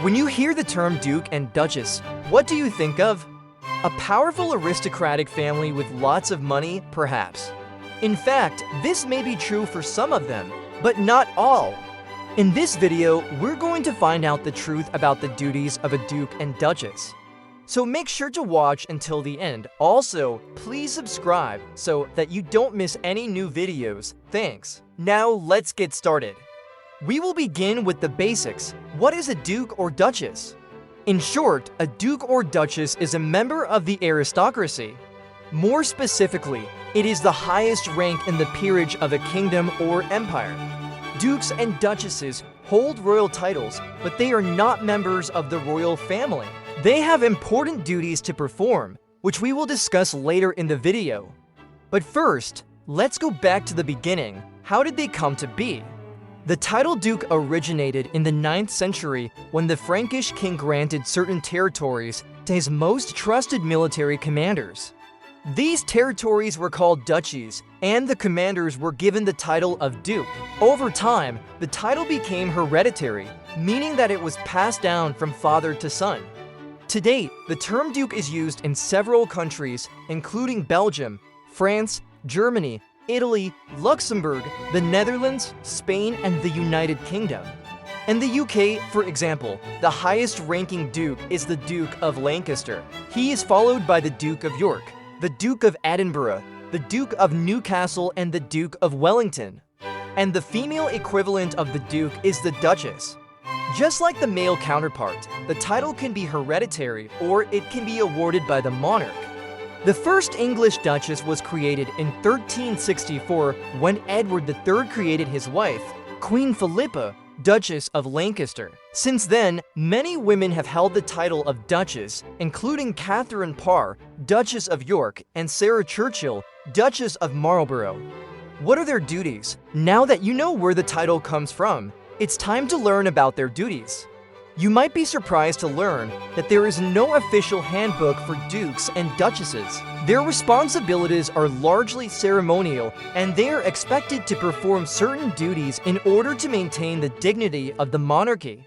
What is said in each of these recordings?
When you hear the term Duke and Duchess, what do you think of? A powerful aristocratic family with lots of money, perhaps. In fact, this may be true for some of them, but not all. In this video, we're going to find out the truth about the duties of a Duke and Duchess. So make sure to watch until the end. Also, please subscribe so that you don't miss any new videos. Thanks. Now let's get started. We will begin with the basics. What is a Duke or Duchess? In short, a Duke or Duchess is a member of the aristocracy. More specifically, it is the highest rank in the peerage of a kingdom or empire. Dukes and Duchesses hold royal titles, but they are not members of the royal family. They have important duties to perform, which we will discuss later in the video. But first, let's go back to the beginning. How did they come to be? The title Duke originated in the 9th century when the Frankish king granted certain territories to his most trusted military commanders. These territories were called duchies, and the commanders were given the title of Duke. Over time, the title became hereditary, meaning that it was passed down from father to son. To date, the term Duke is used in several countries, including Belgium, France, Germany, Italy, Luxembourg, the Netherlands, Spain, and the United Kingdom. In the UK, for example, the highest-ranking Duke is the Duke of Lancaster. He is followed by the Duke of York, the Duke of Edinburgh, the Duke of Newcastle, and the Duke of Wellington. And the female equivalent of the Duke is the Duchess. Just like the male counterpart, the title can be hereditary or it can be awarded by the monarch. The first English Duchess was created in 1364 when Edward III created his wife, Queen Philippa, Duchess of Lancaster. Since then, many women have held the title of Duchess, including Catherine Parr, Duchess of York, and Sarah Churchill, Duchess of Marlborough. What are their duties? Now that you know where the title comes from, it's time to learn about their duties. You might be surprised to learn that there is no official handbook for dukes and duchesses. Their responsibilities are largely ceremonial, and they are expected to perform certain duties in order to maintain the dignity of the monarchy.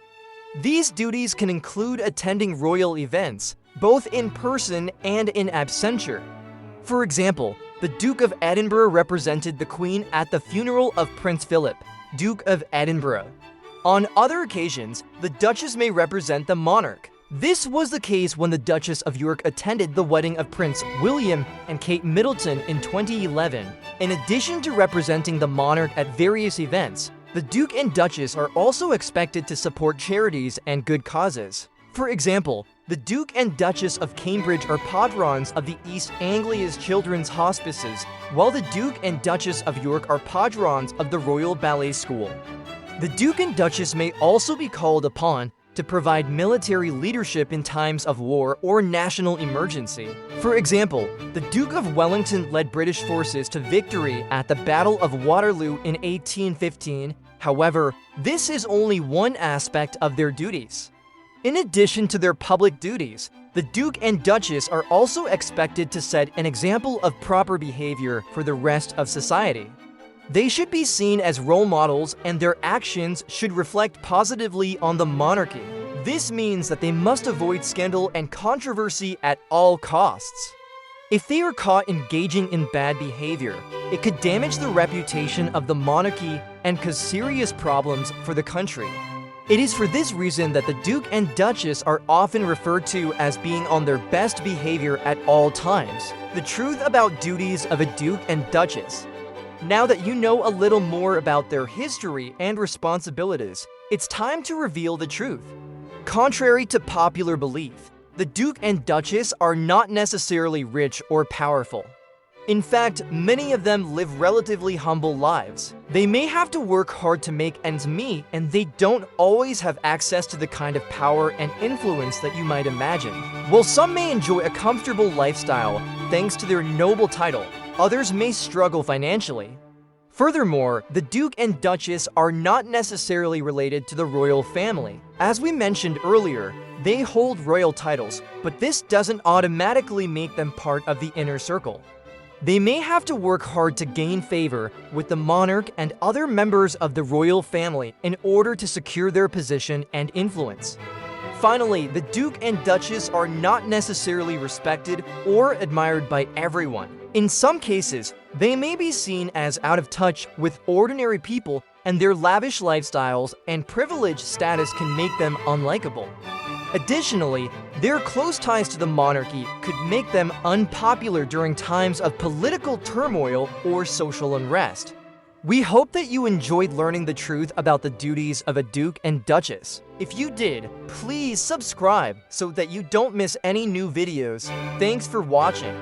These duties can include attending royal events, both in person and in absentia. For example, the Duke of Edinburgh represented the Queen at the funeral of Prince Philip, Duke of Edinburgh. On other occasions, the Duchess may represent the monarch. This was the case when the Duchess of York attended the wedding of Prince William and Kate Middleton in 2011. In addition to representing the monarch at various events, the Duke and Duchess are also expected to support charities and good causes. For example, the Duke and Duchess of Cambridge are patrons of the East Anglia's Children's Hospices, while the Duke and Duchess of York are patrons of the Royal Ballet School. The Duke and Duchess may also be called upon to provide military leadership in times of war or national emergency. For example, the Duke of Wellington led British forces to victory at the Battle of Waterloo in 1815. However, this is only one aspect of their duties. In addition to their public duties, the Duke and Duchess are also expected to set an example of proper behavior for the rest of society. They should be seen as role models, and their actions should reflect positively on the monarchy. This means that they must avoid scandal and controversy at all costs. If they are caught engaging in bad behavior, it could damage the reputation of the monarchy and cause serious problems for the country. It is for this reason that the Duke and Duchess are often referred to as being on their best behavior at all times. The truth about duties of a Duke and Duchess. Now that you know a little more about their history and responsibilities, it's time to reveal the truth. Contrary to popular belief, the Duke and Duchess are not necessarily rich or powerful. In fact, many of them live relatively humble lives. They may have to work hard to make ends meet, and they don't always have access to the kind of power and influence that you might imagine. While some may enjoy a comfortable lifestyle thanks to their noble title, others may struggle financially. Furthermore, the Duke and Duchess are not necessarily related to the royal family. As we mentioned earlier, they hold royal titles, but this doesn't automatically make them part of the inner circle. They may have to work hard to gain favor with the monarch and other members of the royal family in order to secure their position and influence. Finally, the Duke and Duchess are not necessarily respected or admired by everyone. In some cases, they may be seen as out of touch with ordinary people, and their lavish lifestyles and privileged status can make them unlikable. Additionally, their close ties to the monarchy could make them unpopular during times of political turmoil or social unrest. We hope that you enjoyed learning the truth about the duties of a Duke and Duchess. If you did, please subscribe so that you don't miss any new videos. Thanks for watching.